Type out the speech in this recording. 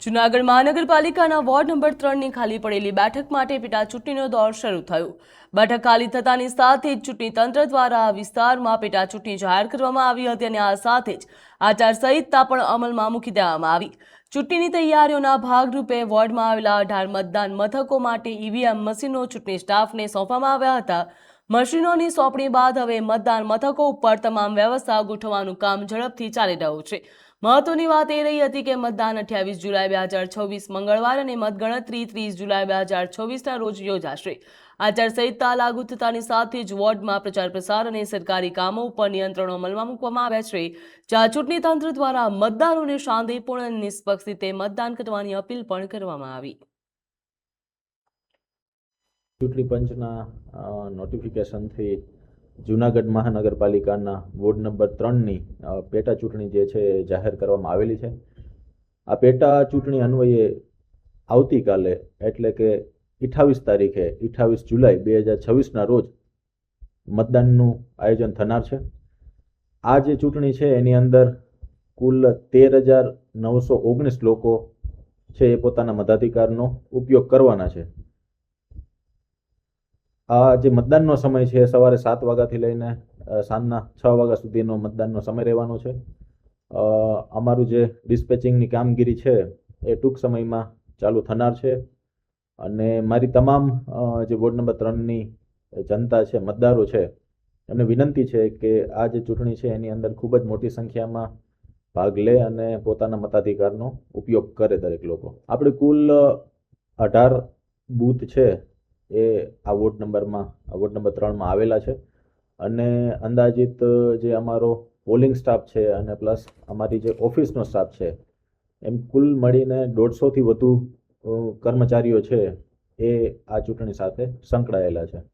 જૂનાગઢ મહાનગરપાલિકાના ward number 3ની ખાલી પડેલી બેઠક માટે પેટા ચૂંટણીનો દોર શરૂ થયો। બેઠક ખાલી થતાની સાથે જ ચૂંટણી તંત્ર દ્વારા આ વિસ્તારમાં પેટા ચૂંટણી જાહેર કરવામાં આવી હતી અને આ સાથે જ આચારસંહિતા પણ અમલમાં મૂકી દેવામાં આવી। ચૂંટણીની તૈયારીઓના ભાગરૂપે વોર્ડમાં આવેલા 18 મતદાન મથકો માટે ઈવીએમ મશીનો ચૂંટણી સ્ટાફને સોંપવામાં આવ્યા હતા। મશીનોની સોંપણી બાદ હવે મતદાન મથકો ઉપર તમામ વ્યવસ્થા ગોઠવવાનું કામ ઝડપથી ચાલી રહ્યું છે। મહત્વની વાત એ રહી હતી કે મતદાન 28 જુલાઈ 2024 મંગળવાર અને મતગણતરી 30 જુલાઈ 2024ના રોજ યોજાશે। આચારસંહિતા લાગુ થતાની સાથે જ વોર્ડમાં પ્રચાર પ્રસાર અને સરકારી કામો ઉપર નિયંત્રણો અમલમાં મૂકવામાં આવ્યા છે, જ્યાં ચૂંટણી તંત્ર દ્વારા મતદારોને શાંતિપૂર્ણ અને નિષ્પક્ષ રીતે મતદાન કરવાની અપીલ પણ કરવામાં આવી। ચૂંટણી પંચના નોટિફિકેશનથી જૂનાગઢ મહાનગરપાલિકાના વોર્ડ નંબર 3ની પેટા ચૂંટણી જે છે એ જાહેર કરવામાં આવેલી છે। આ પેટા ચૂંટણી અન્વયે આવતીકાલે એટલે કે 28 તારીખે 28 જુલાઈ 2026ના રોજ મતદાનનું આયોજન થનાર છે। આ જે ચૂંટણી છે એની અંદર કુલ 13,919 લોકો છે એ પોતાના મતાધિકારનો ઉપયોગ કરવાના છે। આ જે મતદાનનો સમય છે સવારે 7 વાગ્યાથી લઈને સાંજના 6 વાગ્યા સુધીનો મતદાનનો સમય રહેવાનો છે। અમારું જે ડિસ્પેચિંગની કામગીરી છે એ ટૂંક સમયમાં ચાલુ થનાર છે અને મારી તમામ જે વોર્ડ નંબર 3ની જનતા છે, મતદારો છે, એમને વિનંતી છે કે આ જે ચૂંટણી છે એની અંદર ખૂબ જ મોટી સંખ્યામાં ભાગ લે અને પોતાના મતાધિકારનો ઉપયોગ કરે દરેક લોકો। આપણે કુલ 18 બૂથ છે એ આ વોર્ડ નંબર 3માં આવેલા છે અને અંદાજિત જે અમારો પોલિંગ સ્ટાફ છે અને પ્લસ અમારી જે ઓફિસનો સ્ટાફ છે એમ કુલ મળીને 150થી વધુ કર્મચારીઓ છે એ આ ચૂંટણી સાથે સંકળાયેલા છે।